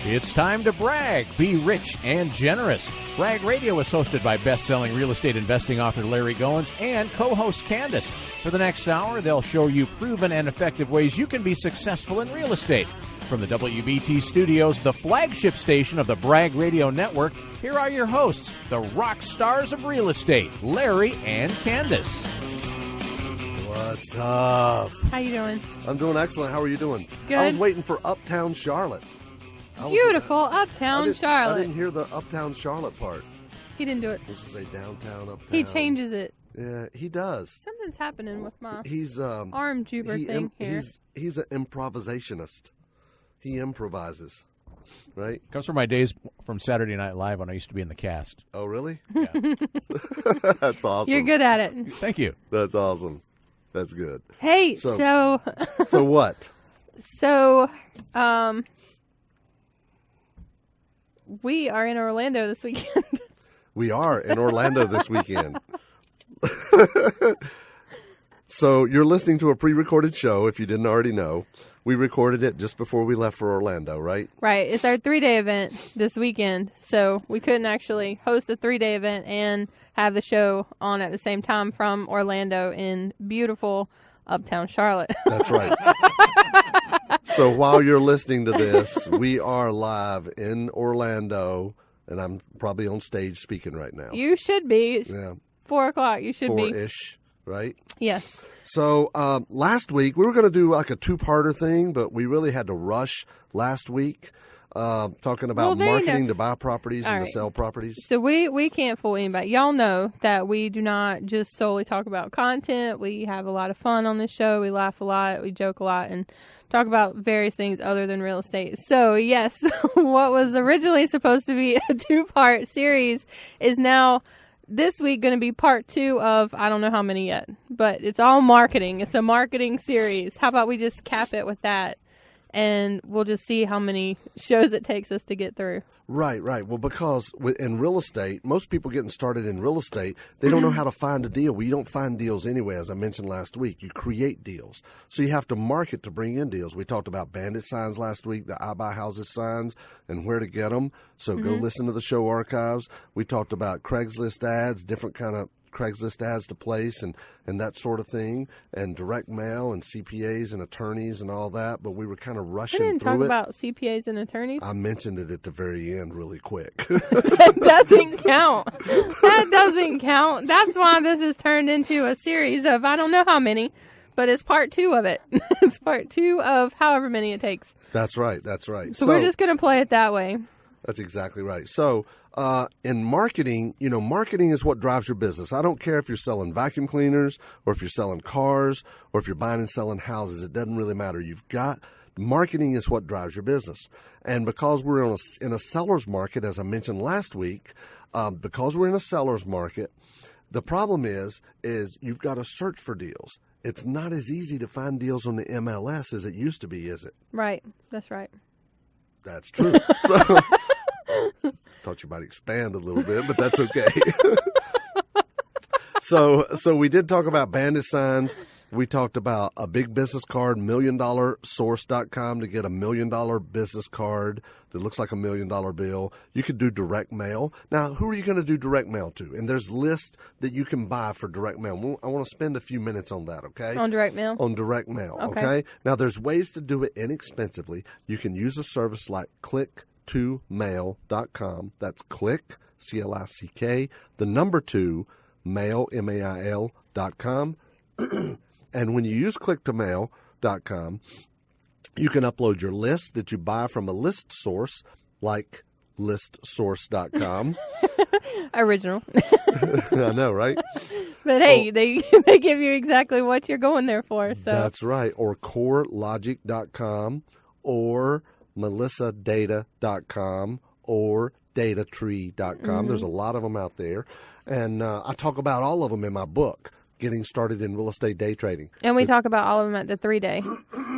It's time to brag, be rich, and generous. Brag Radio is hosted by best-selling real estate investing author Larry Goins and co-host Kandas. For the next hour, they'll show you proven and effective ways you can be successful in real estate. From the WBT studios, the flagship station of the Brag Radio Network, here are your hosts, the rock stars of real estate, Larry and Kandas. What's up? How you doing? I'm doing excellent. How are you doing? Good. I was waiting for Uptown Charlotte. Beautiful Uptown Charlotte. I didn't hear the Uptown Charlotte part. He didn't do it. Let's just say downtown, uptown. He changes it. Yeah, he does. Something's happening with my He's arm juber thing here. He's an improvisationist. He improvises, right? Comes from my days from Saturday Night Live when I used to be in the cast. Oh, really? Yeah. That's awesome. You're good at it. Thank you. That's awesome. That's good. Hey, So what? We are in Orlando this weekend. We are in Orlando this weekend. So you're listening to a pre-recorded show, if you didn't already know. We recorded it just before we left for Orlando, right? Right. It's our 3-day event this weekend, so we couldn't actually host a 3-day event and have the show on at the same time from Orlando in beautiful Uptown Charlotte. That's right. So while you're listening to this, we are live in Orlando, and I'm probably on stage speaking right now. You should be. It's 4 o'clock. You should be. 4-ish, right? Yes. So last week, we were going to do like a two-parter thing, but we really had to rush last week, talking about marketing to buy properties and to sell properties. So we can't fool anybody. Y'all know that we do not just solely talk about content. We have a lot of fun on this show. We laugh a lot. We joke a lot and talk about various things other than real estate. So, yes, what was originally supposed to be a 2-part series is now this week going to be part 2 of I don't know how many yet, but it's all marketing. It's a marketing series. How about we just cap it with that, and we'll just see how many shows it takes us to get through. Right. Well, because in real estate, most people getting started in real estate, they don't know how to find a deal. Well, you don't find deals anyway, as I mentioned last week. You create deals. So you have to market to bring in deals. We talked about bandit signs last week, the I buy houses signs, and where to get them. So go listen to the show archives. We talked about Craigslist ads, different kind of Craigslist ads to place and that sort of thing, and direct mail and CPAs and attorneys and all that, but we were kind of rushing through it. I didn't talk about CPAs and attorneys. I mentioned it at the very end really quick. That doesn't count. That doesn't count. That's why this has turned into a series of I don't know how many, but it's part 2 of it. It's part 2 of however many it takes. That's right. So we're just going to play it that way. That's exactly right. So in marketing, marketing is what drives your business. I don't care if you're selling vacuum cleaners or if you're selling cars or if you're buying and selling houses. It doesn't really matter. Marketing is what drives your business. And because we're in a seller's market, as I mentioned last week, because we're in a seller's market, the problem is you've got to search for deals. It's not as easy to find deals on the MLS as it used to be, is it? Right. That's right. That's true. So, thought you might expand a little bit, but that's okay. So we did talk about bandit signs. We talked about a big business card, $1,000,000source.com to get $1 million business card that looks like $1 million bill. You could do direct mail. Now, who are you going to do direct mail to? And there's lists that you can buy for direct mail. I want to spend a few minutes on that, okay? On direct mail? On direct mail, okay? Now, there's ways to do it inexpensively. You can use a service like click2mail.com. That's click, C-L-I-C-K, the number 2, mail, M-A-I-L.com. And when you use click2mail.com, you can upload your list that you buy from a list source like listsource.com. Original. I know, right? But hey, they give you exactly what you're going there for. So that's right. Or corelogic.com or melissadata.com or datatree.com. There's a lot of them out there. And I talk about all of them in my book, Getting Started in Real Estate Day Trading. And we talk about all of them at the 3-day.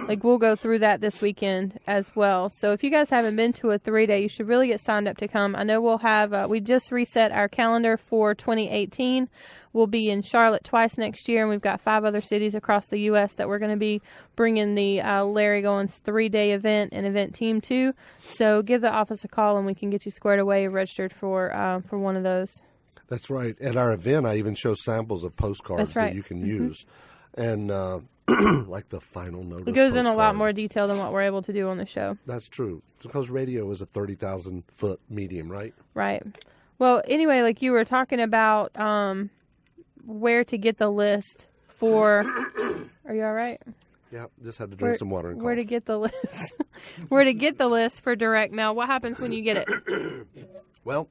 like we'll go through that this weekend as well. So if you guys haven't been to a 3-day, you should really get signed up to come. I know we'll have, we just reset our calendar for 2018. We'll be in Charlotte twice next year, and we've got 5 other cities across the U.S. that we're going to be bringing the Larry Goins 3-day event and event team to. So give the office a call, and we can get you squared away and registered for one of those. That's right. At our event, I even show samples of postcards that you can use. And like the final notice. It goes in a lot more detail than what we're able to do on the show. That's true. Because radio is a 30,000-foot medium, right? Right. Well, anyway, like you were talking about where to get the list for... Are you all right? Yeah, just had to drink some water and cough. Where to get the list? Where to get the list for direct mail? What happens when you get it? Well,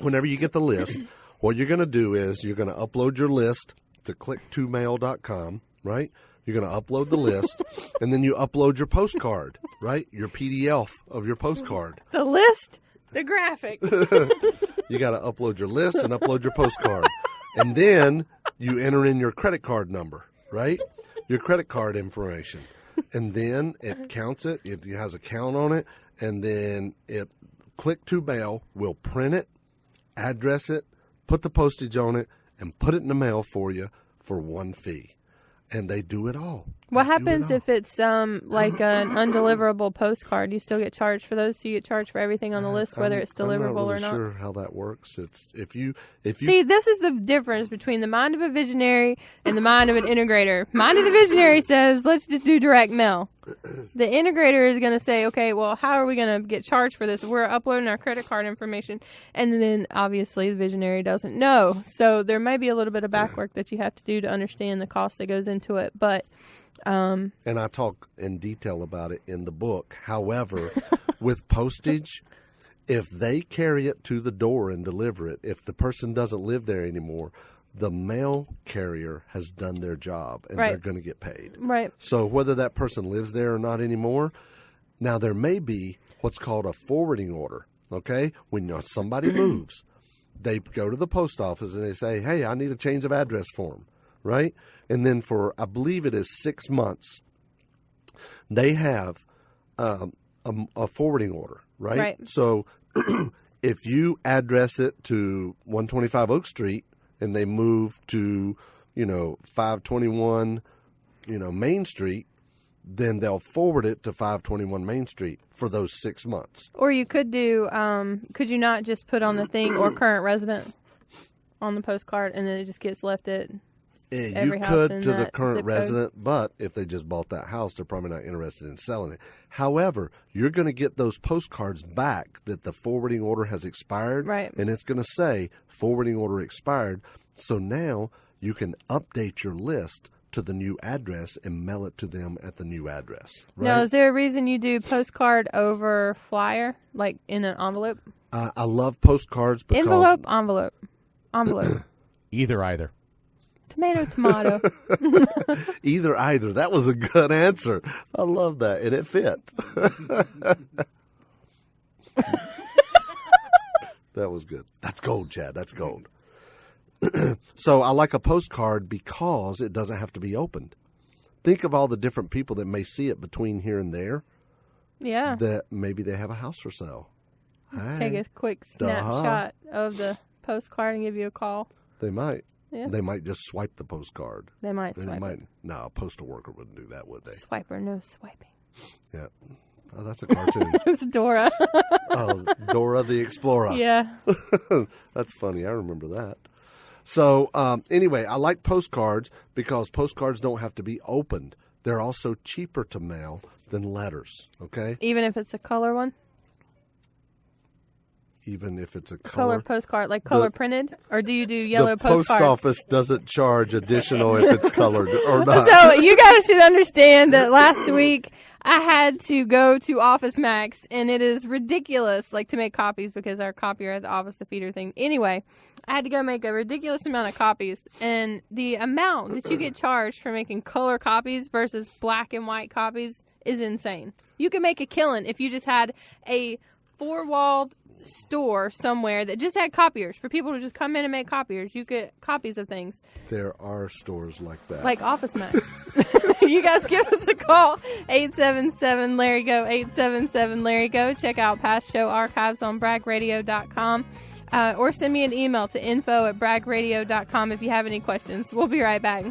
whenever you get the list, what you're going to do is you're going to upload your list to click2mail.com, right? You're going to upload the list, and then you upload your postcard, right? Your PDF of your postcard. The list? The graphic. You got to upload your list and upload your postcard. And then you enter in your credit card number, right? Your credit card information. And then it counts it. It has a count on it. And then Click2Mail will print it, address it, put the postage on it, and put it in the mail for you for one fee. And they do it all. What happens if it's like an undeliverable postcard? You still get charged for those? Do you get charged for everything on the list, whether it's deliverable or not? I'm not really sure how that works. It's if you see, this is the difference between the mind of a visionary and the mind of an integrator. Mind of the visionary says, let's just do direct mail. The integrator is going to say, okay, well, how are we going to get charged for this? We're uploading our credit card information. And then, obviously, the visionary doesn't know. So there may be a little bit of back work that you have to do to understand the cost that goes into it. But and I talk in detail about it in the book. However, with postage, if they carry it to the door and deliver it, if the person doesn't live there anymore, the mail carrier has done their job, and they're going to get paid. Right. So whether that person lives there or not anymore, now there may be what's called a forwarding order, okay? When somebody moves, they go to the post office and they say, hey, I need a change of address form, right? And then for, I believe it is 6 months, they have a forwarding order, right? So if you address it to 125 Oak Street, and they move to, 521, Main Street, then they'll forward it to 521 Main Street for those 6 months. Or you could do, could you not just put on the thing or current resident on the postcard, and then it just gets left at every house could in to that the current zip resident, but if they just bought that house, they're probably not interested in selling it. However, you're going to get those postcards back that the forwarding order has expired, right? And it's going to say forwarding order expired. So now you can update your list to the new address and mail it to them at the new address. Right? Now, is there a reason you do postcard over flyer, like in an envelope? I love postcards because... Envelope. Either. Tomato. Either. That was a good answer. I love that. And it fit. That was good. That's gold, Chad. That's gold. So I like a postcard because it doesn't have to be opened. Think of all the different people that may see it between here and there. Yeah. That maybe they have a house for sale. Take a quick snapshot of the postcard and give you a call. They might. Yeah. They might just swipe the postcard. They might swipe it. No, a postal worker wouldn't do that, would they? Swiper, no swiping. Yeah. Oh, that's a cartoon. It's Dora. Oh, Dora the Explorer. Yeah. That's funny. I remember that. So anyway, I like postcards because postcards don't have to be opened. They're also cheaper to mail than letters, okay? Even if it's a color one? Even if it's a color postcard, like color printed? Or do you do yellow postcards? The post office doesn't charge additional if it's colored or not. So you guys should understand that last week I had to go to Office Max, and it is ridiculous, like to make copies because our copier at the office, the feeder thing. Anyway, I had to go make a ridiculous amount of copies, and the amount that you get charged for making color copies versus black and white copies is insane. You can make a killing if you just had a four-walled store somewhere that just had copiers for people to just come in and make copiers. You get copies of things. There are stores like that. Like Office Max. You guys give us a call, 877-LARRY-GO, 877-LARRY-GO. Check out past show archives on bragradio.com. Or send me an email to info@bragradio.com if you have any questions. We'll be right back.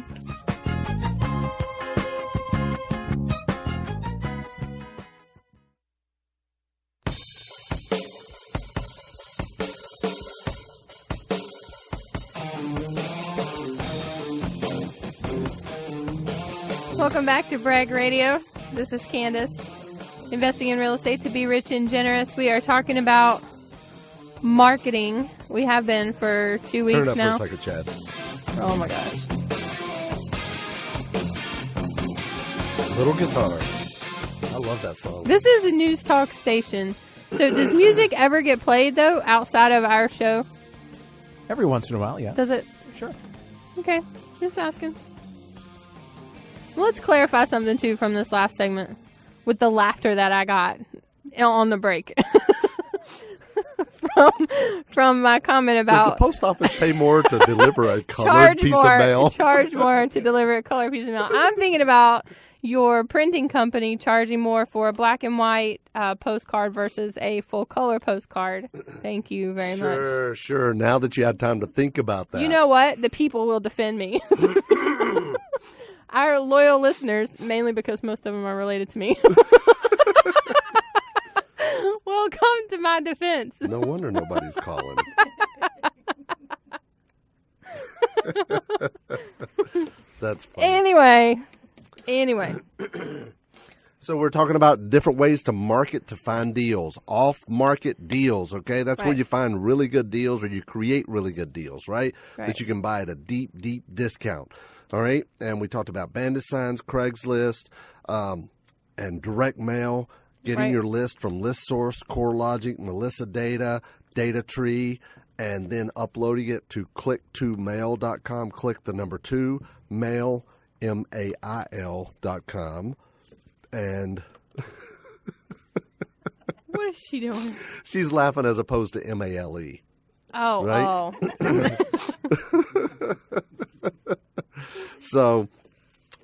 Welcome back to Brag Radio. This is Kandas. Investing in real estate to be rich and generous. We are talking about marketing. We have been for 2 weeks now. Turn it up for a second, Chad. Oh my gosh. Little Guitars. I love that song. This is a news talk station. So does music ever get played, though, outside of our show? Every once in a while, yeah. Does it? Sure. Okay. Just asking. Let's clarify something, too, from this last segment with the laughter that I got on the break. from my comment about... Does the post office pay more to deliver a colored piece of mail? Charge more to deliver a colored piece of mail. I'm thinking about your printing company charging more for a black and white postcard versus a full color postcard. Thank you very much. Sure. Now that you had time to think about that. You know what? The people will defend me. Our loyal listeners, mainly because most of them are related to me, will come to my defense. No wonder nobody's calling. That's funny. Anyway. So we're talking about different ways to market to find deals, off-market deals, okay? That's where you find really good deals or you create really good deals, right? That you can buy at a deep, deep discount, all right? And we talked about bandit signs, Craigslist, and direct mail, getting your list from ListSource, CoreLogic, Melissa Data, DataTree, and then uploading it to click2mail.com. Click the number 2, mail, mail.com. And what is she doing? She's laughing as opposed to MALE. Oh, right? Oh. So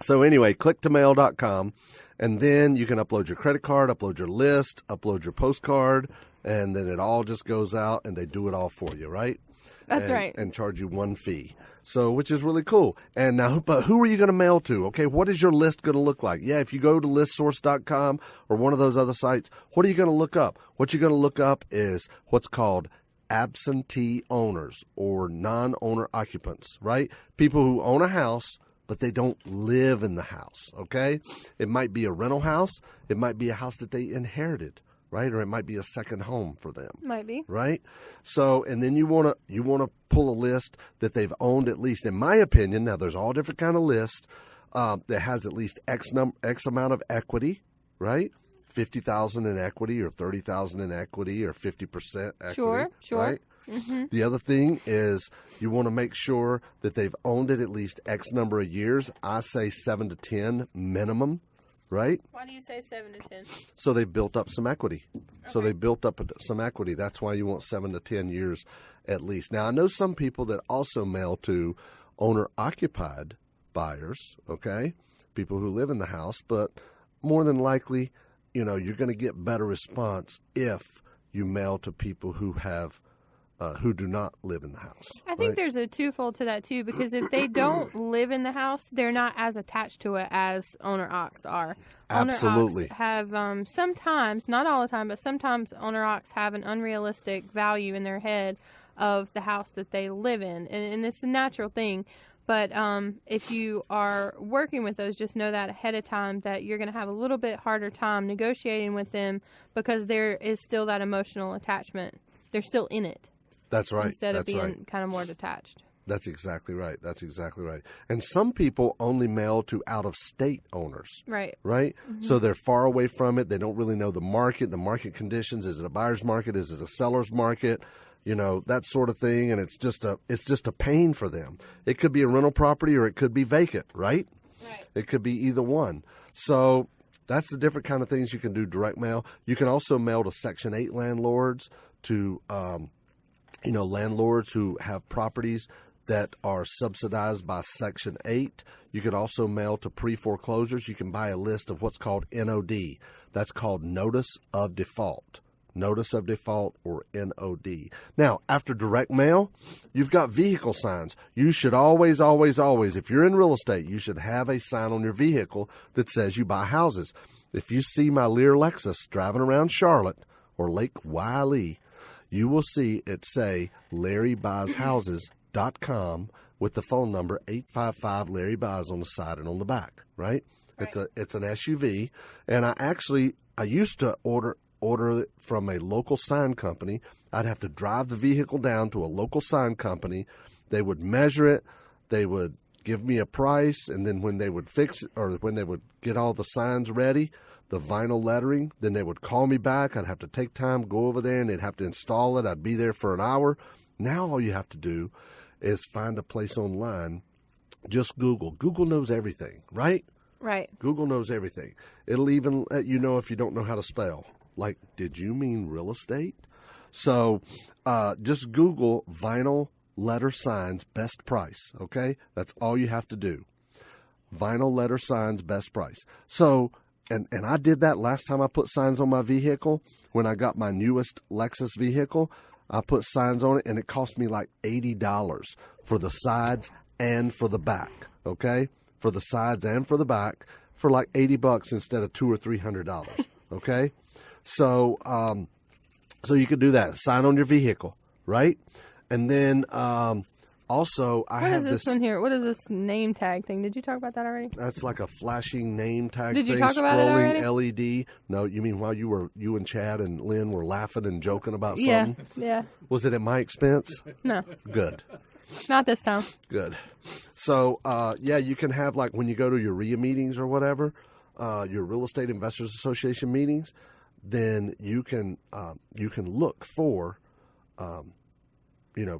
anyway, click2mail.com, and then you can upload your credit card, upload your list, upload your postcard, and then it all just goes out and they do it all for you, right? That's right. And charge you one fee. So, which is really cool. And now, but who are you going to mail to? Okay, what is your list going to look like? Yeah, if you go to listsource.com or one of those other sites, what are you going to look up? What you're going to look up is what's called absentee owners or non-owner occupants, right? People who own a house, but they don't live in the house, okay? It might be a rental house. It might be a house that they inherited, right? Or it might be a second home for them. Might be. Right? So, and then you want to pull a list that they've owned at least, in my opinion, now there's all different kind of lists, that has at least X amount of equity, right? 50,000 in equity or 30,000 in equity or 50% equity. Sure. Right? Mm-hmm. The other thing is you want to make sure that they've owned it at least X number of years. I say 7 to 10 minimum. Right? Why do you say 7 to 10? So they built up some equity. Okay. So they built up some equity. That's why you want 7 to 10 years at least. Now, I know some people that also mail to owner-occupied buyers, okay, people who live in the house, but more than likely, you're going to get better response if you mail to people who have who do not live in the house. I think there's a twofold to that, too, because if they don't live in the house, they're not as attached to it as owner-ocs are. Absolutely. Owner-ocs have sometimes, not all the time, but sometimes owner-ocs have an unrealistic value in their head of the house that they live in, and it's a natural thing. But if you are working with those, just know that ahead of time that you're going to have a little bit harder time negotiating with them because there is still that emotional attachment. They're still in it. That's right. Instead of being kind of more detached. That's exactly right. And some people only mail to out-of-state owners. Right. Right? Mm-hmm. So they're far away from it. They don't really know the market conditions. Is it a buyer's market? Is it a seller's market? That sort of thing. And it's just a pain for them. It could be a rental property or it could be vacant, right? Right. It could be either one. So that's the different kind of things you can do direct mail. You can also mail to Section 8 landlords, to, landlords who have properties that are subsidized by Section 8. You could also mail to pre-foreclosures. You can buy a list of what's called NOD. That's called Notice of Default. Notice of Default, or NOD. Now, after direct mail, you've got vehicle signs. You should always, if you're in real estate, you should have a sign on your vehicle that says you buy houses. If you see my Lear Lexus driving around Charlotte or Lake Wylie, you will see it say LarryBuysHouses.com with the phone number 855-LARRY-BUYS on the side and on the back, right? It's an SUV, and I used to order it from a local sign company. I'd have to drive the vehicle down to a local sign company. They would measure it. They would give me a price, and then when they would fix it, or when they would get all the signs ready, the vinyl lettering, then they would call me back. I'd have to take time, go over there, and they'd have to install it. I'd be there for an hour. Now all you have to do is find a place online. Just Google. Google knows everything, right? Right. Google knows everything. It'll even let you know if you don't know how to spell. Like, did you mean real estate? So just Google vinyl letter signs best price, okay? That's all you have to do. Vinyl letter signs best price. So, and I did that last time I put signs on my vehicle. When I got my newest Lexus vehicle, I put signs on it, and it cost me like $80 for the sides and for the back, okay? For the sides and for the back, for like $80 instead of $200 or $300, okay? So, so you could do that. Sign on your vehicle, right? And then, also, What is this one here? What is this name tag thing? Did you talk about that already? That's like a flashing name tag Did thing. you talk about it already? Scrolling LED. No, you mean while you and Chad and Lynn were laughing and joking about something? Yeah. Was it at my expense? No, Good. not this time. Good. So, you can have, like, when you go to your RIA meetings or whatever, your Real Estate Investors Association meetings, then you can look for,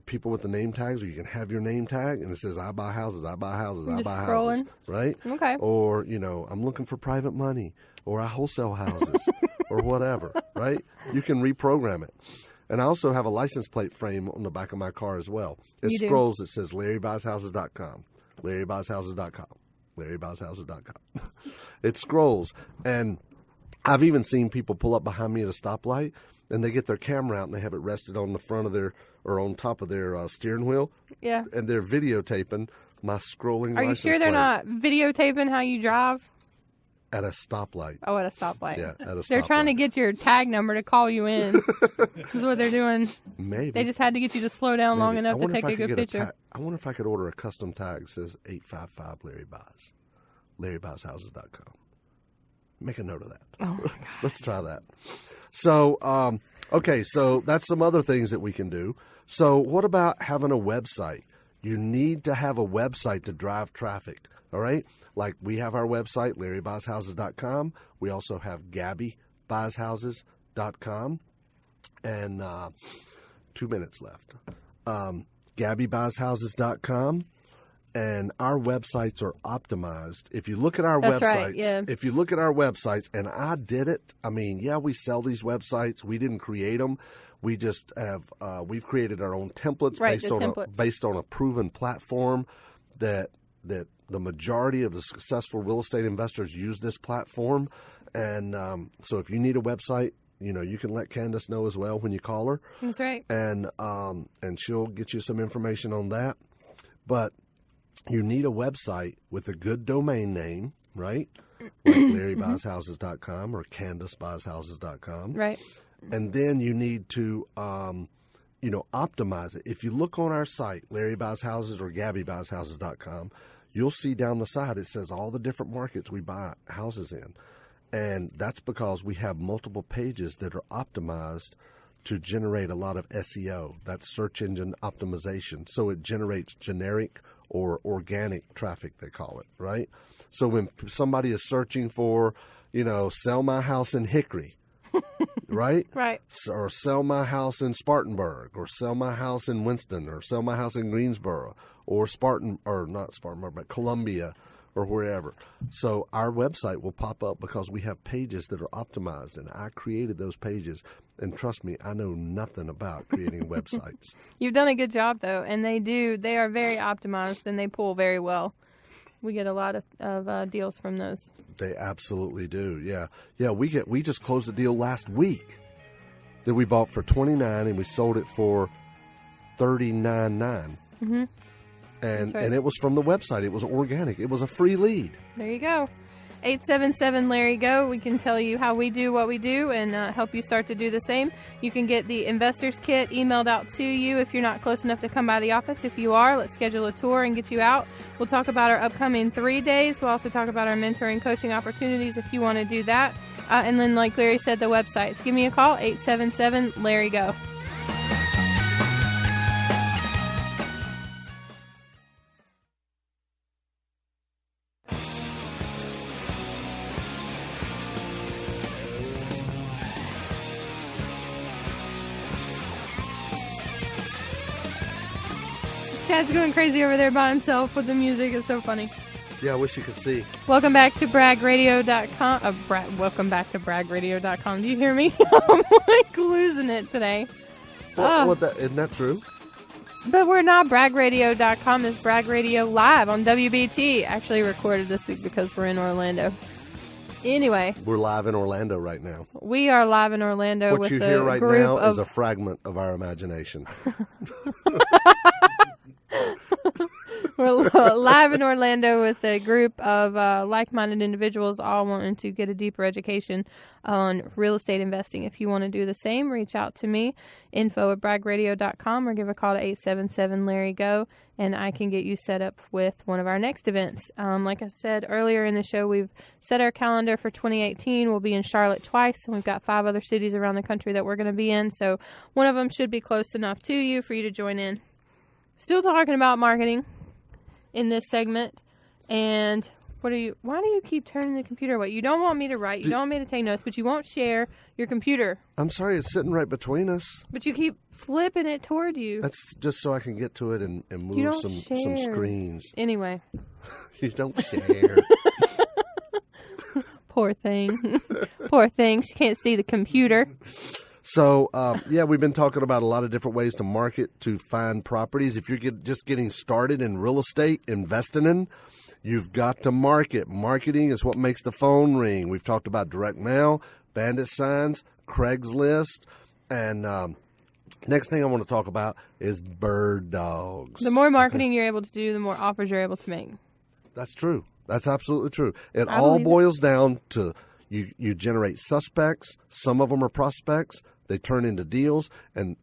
people with the name tags, or you can have your name tag and it says, I buy houses, I buy houses, I buy houses, right? Okay. Or, I'm looking for private money, or I wholesale houses or whatever, right? You can reprogram it. And I also have a license plate frame on the back of my car as well. It scrolls, it says LarryBuysHouses.com, LarryBuysHouses.com, LarryBuysHouses.com. It scrolls, and I've even seen people pull up behind me at a stoplight, and they get their camera out and they have it rested on the front of their, or on top of their steering wheel. Yeah. And they're videotaping my scrolling Are you license sure they're plate not videotaping how you drive? at a stoplight. Oh, at a stoplight. Yeah, at a stoplight. They're trying to get your tag number to call you in. This is what they're doing. Maybe. They just had to get you to slow down long Maybe. enough to take a good picture. I wonder if I could order a custom tag that says 855 Larry Buys. LarryBuysHouses.com. Make a note of that. Oh, my God. Let's try that. So, okay, so that's some other things that we can do. So what about having a website? You need to have a website to drive traffic, all right? Like we have our website, LarryBuysHouses.com. We also have GabbyBuysHouses.com. And 2 minutes left. GabbyBuysHouses.com. And our websites are optimized. If you look at our That's websites, right, yeah. if you look at our websites, and I did it. I mean, yeah, we sell these websites. We didn't create them. We just have we've created our own templates, Right, based on a proven platform that the majority of the successful real estate investors use this platform. And so if you need a website, you can let Kandas know as well when you call her. That's right. And she'll get you some information on that. But you need a website with a good domain name, right? Like LarryBuysHouses.com or CandasBuysHouses.com. Right. And then you need to, optimize it. If you look on our site, Larry Buys Houses or GabbyBuysHouses.com, you'll see down the side it says all the different markets we buy houses in. And that's because we have multiple pages that are optimized to generate a lot of SEO. That's search engine optimization. So it generates generic or organic traffic, they call it, right? So when somebody is searching for, sell my house in Hickory, right? Right. Or sell my house in Spartanburg, or sell my house in Winston, or sell my house in Greensboro, or not Spartanburg, but Columbia, or wherever. So our website will pop up because we have pages that are optimized, and I created those pages. And trust me, I know nothing about creating websites. You've done a good job, though, and they are very optimized, and they pull very well. We get a lot of deals from those. They absolutely do, yeah. Yeah, we just closed a deal last week that we bought for $29,000 and we sold it for $39,900. Mm-hmm. And right. and it was from the website. It was organic. It was a free lead. There you go. 877-LARRY-GO. We can tell you how we do what we do and help you start to do the same. You can get the Investors Kit emailed out to you if you're not close enough to come by the office. If you are, let's schedule a tour and get you out. We'll talk about our upcoming 3 days. We'll also talk about our mentoring coaching opportunities if you want to do that. And then, like Larry said, the websites. Give me a call, 877-LARRY-GO. Chad's going crazy over there by himself with the music. It's so funny. Yeah, I wish you could see. Welcome back to bragradio.com. Welcome back to bragradio.com. Do you hear me? I'm like losing it today. Isn't that true? But we're not bragradio.com. It's Brag Radio Live on WBT. Actually recorded this week because we're in Orlando. Anyway. We're live in Orlando right now. We are live in Orlando what with you a hear right group now of... is a fragment of our imagination. We're live in Orlando with a group of like-minded individuals all wanting to get a deeper education on real estate investing. If you want to do the same, reach out to me, info@bragradio.com, or give a call to 877-LARRY-GO, and I can get you set up with one of our next events. Like I said earlier in the show, we've set our calendar for 2018. We'll be in Charlotte twice, and we've got 5 other cities around the country that we're going to be in, so one of them should be close enough to you for you to join in. Still talking about marketing in this segment, and why do you keep turning the computer away? You don't want me to write, you don't want me to take notes, but you won't share your computer. I'm sorry, it's sitting right between us. But you keep flipping it toward you. That's just so I can get to it and move some screens. Anyway. You don't share. Poor thing. Poor thing. She can't see the computer. So, we've been talking about a lot of different ways to market, to find properties. If you're just getting started in real estate, investing in, you've got to market. Marketing is what makes the phone ring. We've talked about direct mail, bandit signs, Craigslist, and next thing I want to talk about is bird dogs. The more marketing you're able to do, the more offers you're able to make. That's true. That's absolutely true. It all boils down to you generate suspects. Some of them are prospects. They turn into deals, and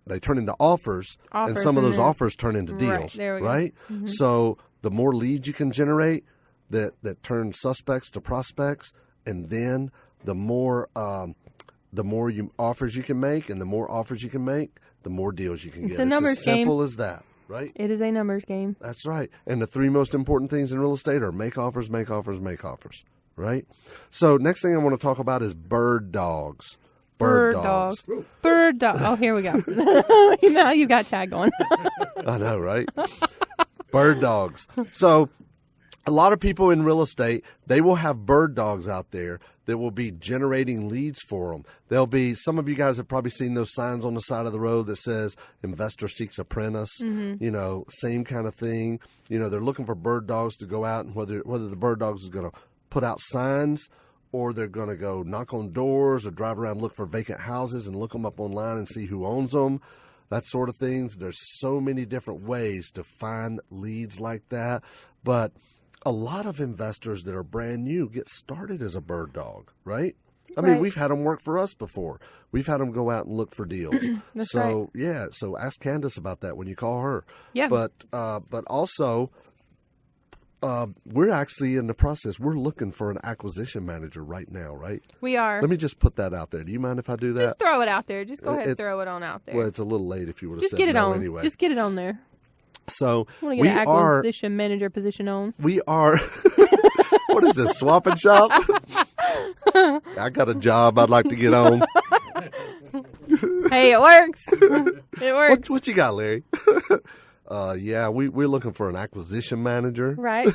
they turn into offers, and some of those offers turn into deals, right? Mm-hmm. So the more leads you can generate that turn suspects to prospects, and then the more offers you can make, and the more offers you can make, the more deals you can get. It's a numbers game. It's as simple as that, right? It is a numbers game. That's right. And the 3 most important things in real estate are make offers, make offers, make offers, right? So next thing I want to talk about is bird dogs. Bird dogs. Bird dog. Oh, here we go. Now you got Chad going. I know, right? Bird dogs. So a lot of people in real estate, they will have bird dogs out there that will be generating leads for them. There'll be, some of you guys have probably seen those signs on the side of the road that says investor seeks apprentice, same kind of thing. They're looking for bird dogs to go out, and whether the bird dogs is going to put out signs, or they're going to go knock on doors or drive around and look for vacant houses and look them up online and see who owns them, that sort of things. There's so many different ways to find leads like that. But a lot of investors that are brand new get started as a bird dog, right? I mean, we've had them work for us before. We've had them go out and look for deals. So ask Kandas about that when you call her. Yeah. But also... we're actually in the process. We're looking for an acquisition manager right now, right? We are. Let me just put that out there. Do you mind if I do that? Just throw it out there. Just go ahead and throw it on out there. Well, it's a little late if you would have said get it no on. Anyway. Just get it on there. So I want to get an acquisition manager position on. We are. What is this, Swap and Shop? I got a job I'd like to get on. Hey, it works. It works. What you got, Larry? we're looking for an acquisition manager. Right.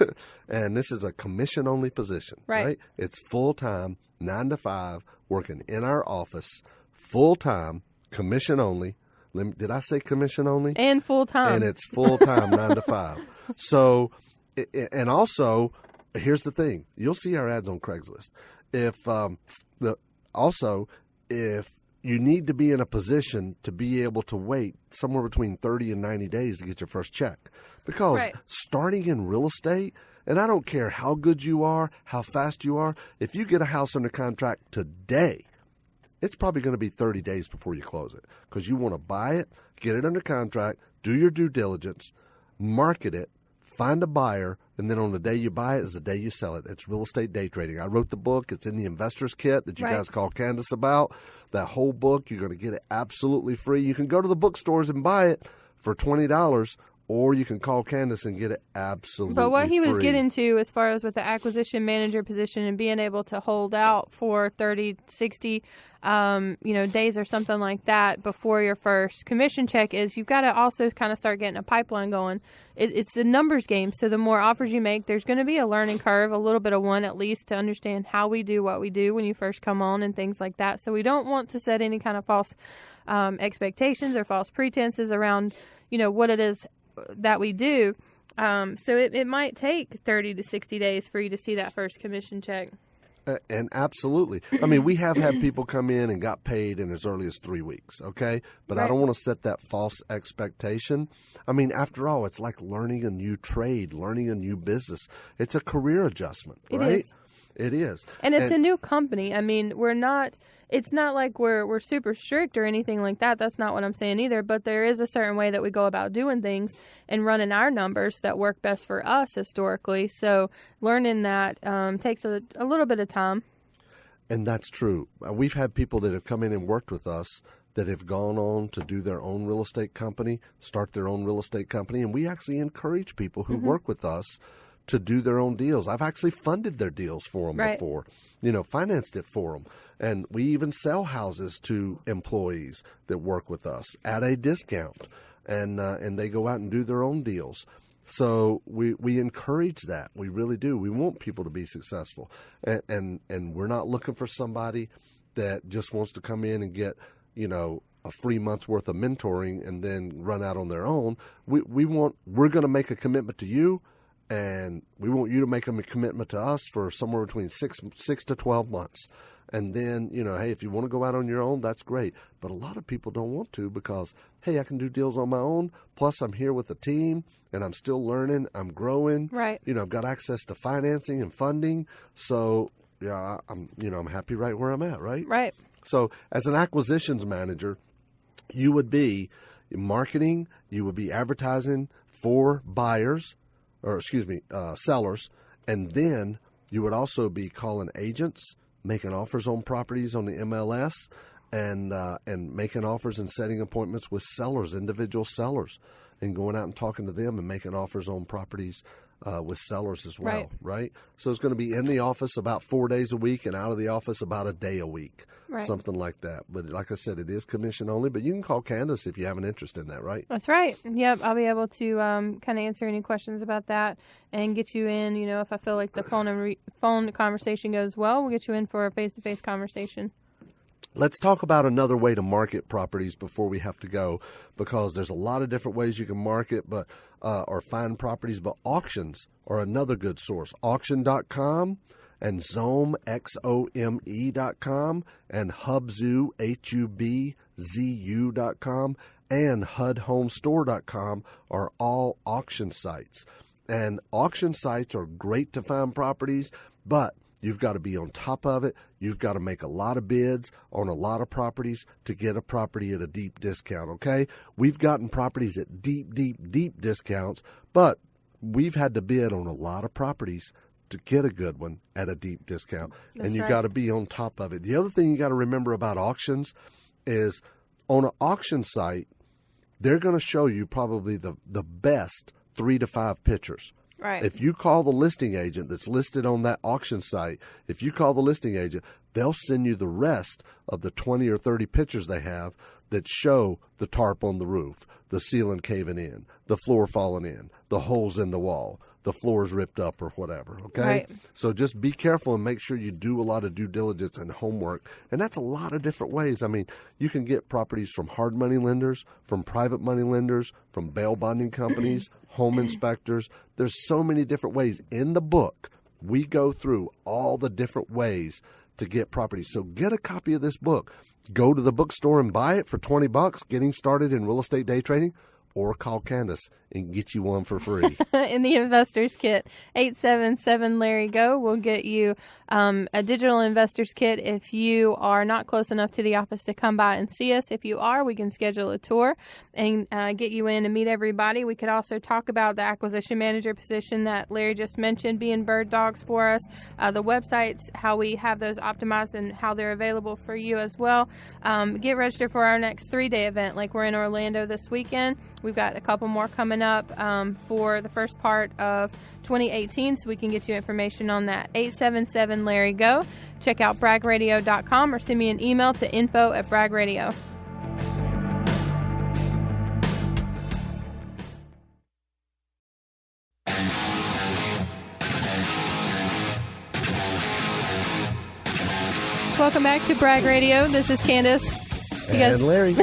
And this is a commission-only position. Right. It's full-time, 9 to 5, working in our office, full-time, commission-only. Did I say commission-only? And full-time. And it's full-time, 9 to 5. So, and also, here's the thing. You'll see our ads on Craigslist. If you need to be in a position to be able to wait somewhere between 30 and 90 days to get your first check. Because starting in real estate, and I don't care how good you are, how fast you are, if you get a house under contract today, it's probably going to be 30 days before you close it. Because you want to buy it, get it under contract, do your due diligence, market it, find a buyer, and then on the day you buy it is the day you sell it. It's real estate day trading. I wrote the book. It's in the investor's kit that you guys call Kandas about. That whole book, you're going to get it absolutely free. You can go to the bookstores and buy it for $20, or you can call Kandas and get it absolutely free. But what he was getting to as far as with the acquisition manager position and being able to hold out for 30, 60 days or something like that before your first commission check is you've got to also kind of start getting a pipeline going. It's a numbers game. So the more offers you make, there's going to be a learning curve, a little bit of one at least, to understand how we do what we do when you first come on and things like that. So we don't want to set any kind of false expectations or false pretenses around, what it is that we do. So it might take 30 to 60 days for you to see that first commission check. And absolutely. I mean, we have had people come in and got paid in as early as 3 weeks, okay? But I don't want to set that false expectation. I mean, after all, it's like learning a new trade, learning a new business. It's a career adjustment, right? It is. And it's a new company. I mean, it's not like we're super strict or anything like that. That's not what I'm saying either. But there is a certain way that we go about doing things and running our numbers that work best for us historically. So learning that takes a little bit of time. And that's true. We've had people that have come in and worked with us that have gone on to do their own real estate company, start their own real estate company. And we actually encourage people who work with us to do their own deals. I've actually funded their deals for them before, financed it for them. And we even sell houses to employees that work with us at a discount, and they go out and do their own deals. So we encourage that. We really do. We want people to be successful, and we're not looking for somebody that just wants to come in and get, a free month's worth of mentoring and then run out on their own. We're going to make a commitment to you. And we want you to make a commitment to us for somewhere between 6 to 12 months. And then, hey, if you want to go out on your own, that's great. But a lot of people don't want to because, hey, I can do deals on my own. Plus, I'm here with a team and I'm still learning. I'm growing. Right. I've got access to financing and funding. So, I'm happy right where I'm at, right? Right. So, as an acquisitions manager, you would be marketing, you would be advertising for sellers, and then you would also be calling agents, making offers on properties on the MLS, and making offers and setting appointments with sellers, individual sellers, and going out and talking to them and making offers on properties with sellers as well, right? So it's going to be in the office about 4 days a week and out of the office about a day a week, something like that. But like I said, it is commission only, but you can call Kandas if you have an interest in that, right? That's right. Yep, I'll be able to kind of answer any questions about that and get you in, if I feel like the phone conversation goes well, we'll get you in for a face-to-face conversation. Let's talk about another way to market properties before we have to go, because there's a lot of different ways you can market or find properties, but auctions are another good source. Auction.com and Xome, Xome.com, and Hubzu, Hubzu.com, and HUDHomestore.com are all auction sites. And auction sites are great to find properties, but you've got to be on top of it. You've got to make a lot of bids on a lot of properties to get a property at a deep discount, okay? We've gotten properties at deep discounts, but we've had to bid on a lot of properties to get a good one at a deep discount. And you got to be on top of it. The other thing you got to remember about auctions is on an auction site, they're going to show you probably the best 3 to 5 pictures. Right. If you call the listing agent that's listed on that auction site, if you call the listing agent, They'll send you the rest of the 20 or 30 pictures they have that show the tarp on the roof, the ceiling caving in, the floor falling in, the holes in the wall, the floor's ripped up or whatever, okay? Right. So just be careful and make sure you do a lot of due diligence and homework. And that's a lot of different ways. I mean, you can get properties from hard money lenders, from private money lenders, from bail bonding companies, home inspectors. There's so many different ways. In the book, we go through all the different ways to get properties. So get a copy of this book. Go to the bookstore and buy it for $20, getting started in real estate day trading, or call Kandas and get you one for free. In the Investors Kit, 877-LARRY-GO will get you a digital Investors Kit if you are not close enough to the office to come by and see us. If you are, we can schedule a tour and get you in and meet everybody. We could also talk about the acquisition manager position that Larry just mentioned being bird dogs for us, the websites, how we have those optimized and how they're available for you as well. Get registered for our next 3-day event, like we're in Orlando this weekend. We've got a couple more coming up for the first part of 2018, so we can get you information on that. 877-LARRY-GO. Check out bragradio.com or send me an email to info@bragradio. Welcome back to Brag Radio. This is Kandas. And Larry.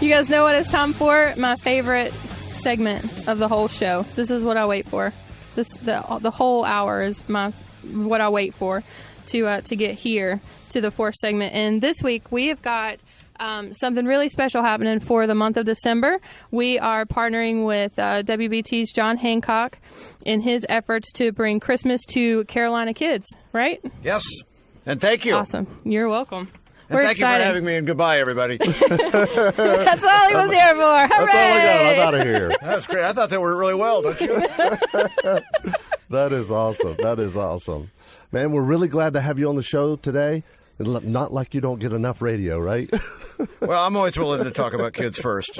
You guys know what it's time for? My favorite segment of the whole show. This is what I wait for. The whole hour is what I wait for to get here to the fourth segment. And this week we have got something really special happening for the month of December. We are partnering with WBT's John Hancock in his efforts to bring Christmas to Carolina kids, right? Yes, and thank you. Awesome. You're welcome. And thank you for having me, and goodbye, everybody. That's all he was here for. Hooray! That's all I got. I'm out of here. That's great. I thought they were really well, don't you? That is awesome. That is awesome. Man, we're really glad to have you on the show today. Not like you don't get enough radio, right? Well, I'm always willing to talk about kids first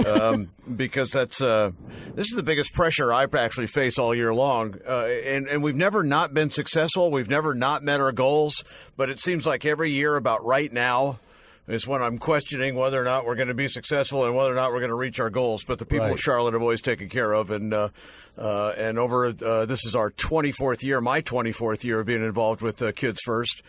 because this is the biggest pressure I actually face all year long. And we've never not been successful. We've never not met our goals. But it seems like every year about right now is when I'm questioning whether or not we're going to be successful and whether or not we're going to reach our goals. But the people of Charlotte have always taken care of. And over this is our 24th year, my 24th year of being involved with Kids First.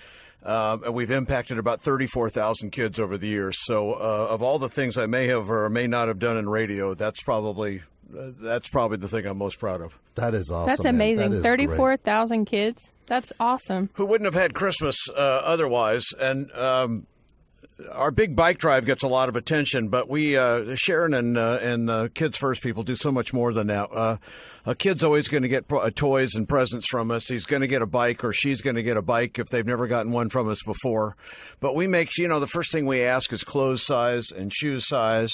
And we've impacted about 34,000 kids over the years. So of all the things I may have or may not have done in radio, that's probably the thing I'm most proud of. That is awesome. That's amazing. 34,000 kids. That's awesome. Who wouldn't have had Christmas otherwise? And our big bike drive gets a lot of attention, but we, Sharon and Kids First people do so much more than that. A kid's always going to get toys and presents from us. He's going to get a bike or she's going to get a bike if they've never gotten one from us before. But we make, the first thing we ask is clothes size and shoe size.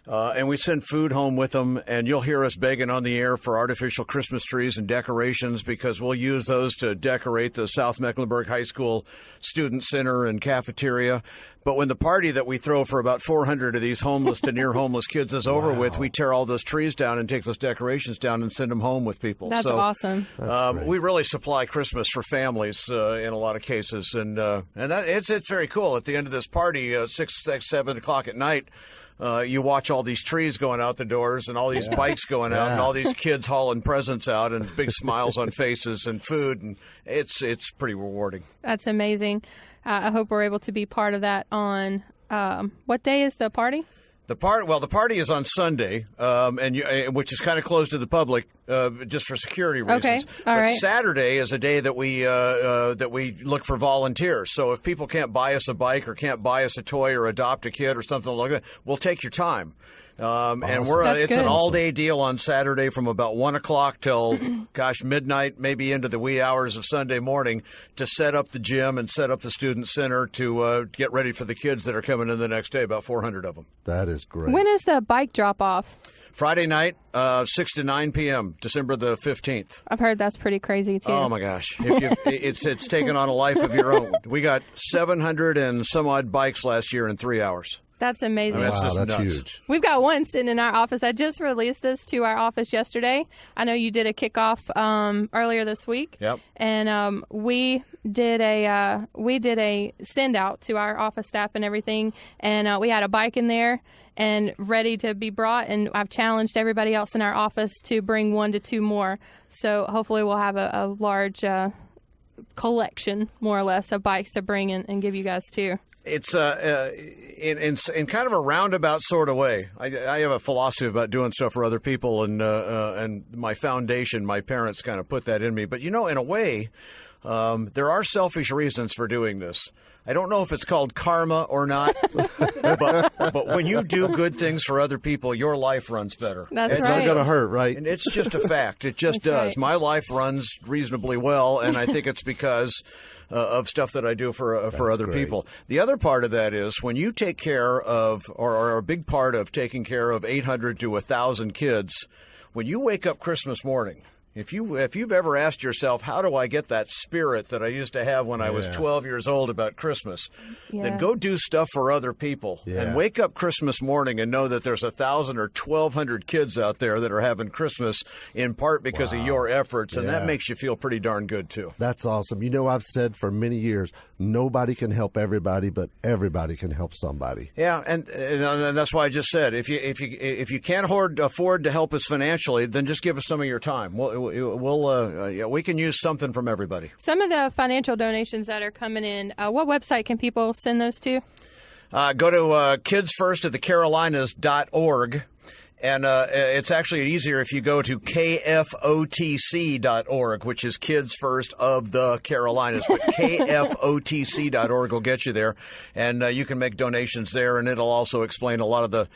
And we send food home with them, and you'll hear us begging on the air for artificial Christmas trees and decorations because we'll use those to decorate the South Mecklenburg High School Student Center and cafeteria. But when the party that we throw for about 400 of these homeless to near homeless kids is over with, we tear all those trees down and take those decorations down and send them home with people. That's awesome. We really supply Christmas for families in a lot of cases, and it's very cool. At the end of this party, 6, 7 o'clock at night, you watch all these trees going out the doors and all these bikes going out and all these kids hauling presents out and big smiles on faces and food. And it's pretty rewarding. That's amazing. I hope we're able to be part of that on what day is the party? The party is on Sunday, which is kind of closed to the public just for security reasons. Okay, all right. Saturday is a day that we look for volunteers. So if people can't buy us a bike or can't buy us a toy or adopt a kid or something like that, we'll take your time. Awesome. And it's good. an all-day deal on Saturday from about 1 o'clock till, midnight, maybe into the wee hours of Sunday morning to set up the gym and set up the student center to get ready for the kids that are coming in the next day, about 400 of them. That is great. When is the bike drop-off? Friday night, 6 to 9 p.m., December the 15th. I've heard that's pretty crazy, too. Oh, my gosh. It's taken on a life of your own. We got 700 and some odd bikes last year in 3 hours. That's amazing. I mean, that's just that's nuts. huge. We've got one sitting in our office. I just released this to our office yesterday. I know you did a kickoff earlier this week. Yep. And we did a send out to our office staff and everything. And we had a bike in there and ready to be brought. And I've challenged everybody else in our office to bring 1 to 2 more. So hopefully we'll have a large collection, more or less, of bikes to bring in and give you guys too. It's in kind of a roundabout sort of way. I have a philosophy about doing stuff for other people, and my foundation, my parents kind of put that in me. But, in a way, there are selfish reasons for doing this. I don't know if it's called karma or not, but when you do good things for other people, your life runs better. That's It's right. not going to hurt, right? And it's just a fact. It just That's does. right. My life runs reasonably well, and I think it's because of stuff that I do for other great. people. The other part of that is when you take care of, or a big part of taking care of 800 to 1,000 kids, when you wake up Christmas morning, if you've ever asked yourself, how do I get that spirit that I used to have when I was 12 years old about Christmas, then go do stuff for other people and wake up Christmas morning and know that there's 1,000 or 1,200 kids out there that are having Christmas in part because of your efforts, and that makes you feel pretty darn good too. That's awesome. I've said for many years, nobody can help everybody, but everybody can help somebody. Yeah, and that's why I just said if you can't afford to help us financially, then just give us some of your time. We can use something from everybody. Some of the financial donations that are coming in, what website can people send those to? Go to kidsfirstofthecarolinas.org. And it's actually easier if you go to kfotc.org, which is Kids First of the Carolinas. But kfotc.org will get you there. And you can make donations there, and it'll also explain a lot of the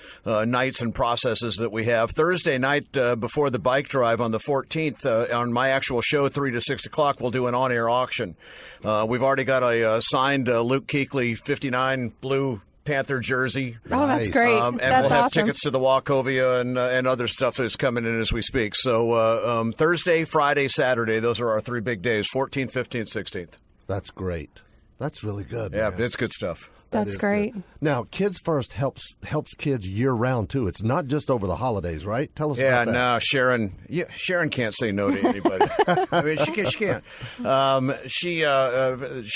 nights and processes that we have. Thursday night before the bike drive on the 14th, on my actual show, 3 to 6 o'clock, we'll do an on-air auction. We've already got a signed Luke Kuechly 59 blue Panther jersey. Oh, that's great. And That's we'll have awesome. tickets to the Wachovia and other stuff that's coming in as we speak. So Thursday, Friday, Saturday, those are our 3 big days, 14th, 15th, 16th. That's great. That's really good. Yeah, man. it's good stuff. That That's is great. good. Now, Kids First helps kids year round too. It's not just over the holidays, right? Tell us about that. No, Sharon can't say no to anybody. I mean, she can't. She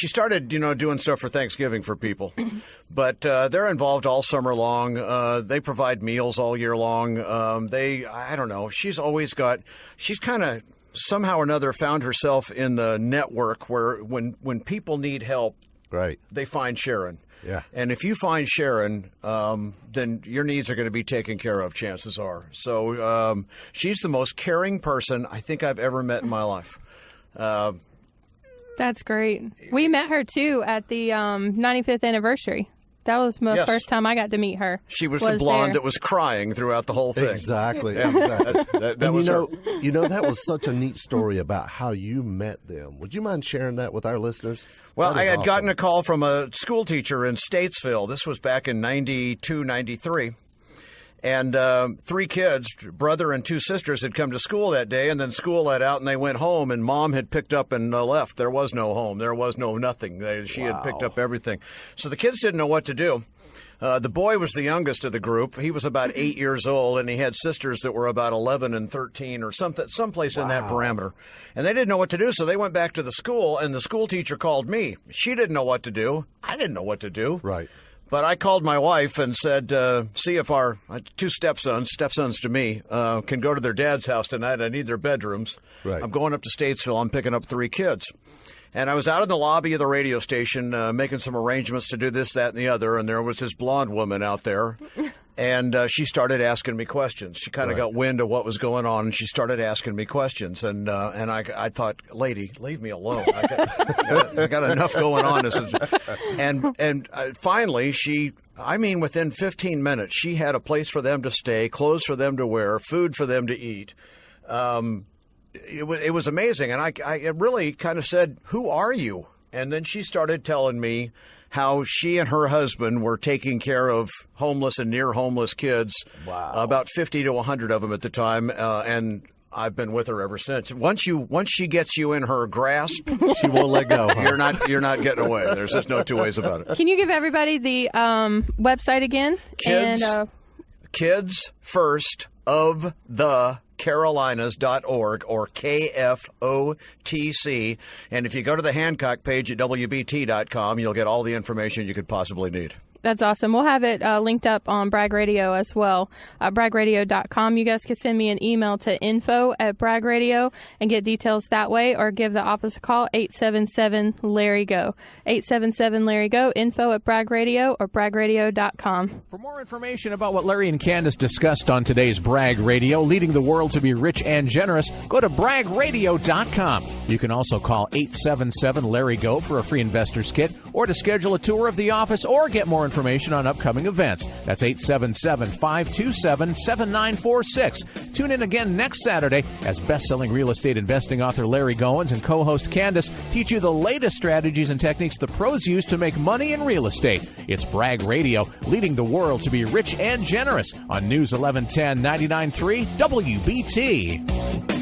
started, doing stuff for Thanksgiving for people, but they're involved all summer long. They provide meals all year long. I don't know. She's kind of somehow or another found herself in the network where when people need help, Right. they find Sharon. Yeah. And if you find Sharon, then your needs are going to be taken care of, chances are. So she's the most caring person I think I've ever met in my life. That's great. We met her too at the 95th anniversary. That was the first time I got to meet her. She was the blonde there. that was crying throughout the whole thing. Exactly. Yeah. Exactly. That And was her. that was such a neat story about how you met them. Would you mind sharing that with our listeners? Well, That I is had awesome. gotten a call from a school teacher in Statesville. This was back in 92, 93. And 3 kids, brother and 2 sisters, had come to school that day, and then school let out, and they went home, and Mom had picked up and left. There was no home. There was no nothing. She had picked up everything. So the kids didn't know what to do. The boy was the youngest of the group. He was about 8 years old, and he had sisters that were about 11 and 13 or someplace in that parameter. And they didn't know what to do, so they went back to the school, and the school teacher called me. She didn't know what to do. I didn't know what to do. Right. But I called my wife and said, see if our 2 stepsons to me, can go to their dad's house tonight. I need their bedrooms. Right. I'm going up to Statesville. I'm picking up 3 kids. And I was out in the lobby of the radio station making some arrangements to do this, that, and the other. And there was this blonde woman out there. And she started asking me questions. She kind of got wind of what was going on, and she started asking me questions. And I thought, lady, leave me alone. I got enough going on. And finally, within 15 minutes, she had a place for them to stay, clothes for them to wear, food for them to eat. It was amazing. And I really kind of said, who are you? And then she started telling me how she and her husband were taking care of homeless and near homeless kids. Wow. About 50 to 100 of them at the time. And I've been with her ever since. Once she gets you in her grasp, She won't let go. Huh? you're not getting away. There's just no two ways about it. Can you give everybody the website again? Kids First of the Carolinas.org or KFOTC. And if you go to the Hancock page at WBT.com, you'll get all the information you could possibly need. That's awesome. We'll have it linked up on Bragg Radio as well, braggradio.com. You guys can send me an email to info@braggradio and get details that way, or give the office a call, 877-LARRY-GO. 877-LARRY-GO, info@braggradio or braggradio.com. For more information about what Larry and Kandas discussed on today's Bragg Radio, leading the world to be rich and generous, go to braggradio.com. You can also call 877-LARRY-GO for a free investor's kit, or to schedule a tour of the office, or get more information on upcoming events. That's 877-527-7946. Tune in again next Saturday as best-selling real estate investing author Larry Goins and co-host Kandas teach you the latest strategies and techniques the pros use to make money in real estate. It's Bragg Radio, leading the world to be rich and generous on News 1110 99.3 WBT.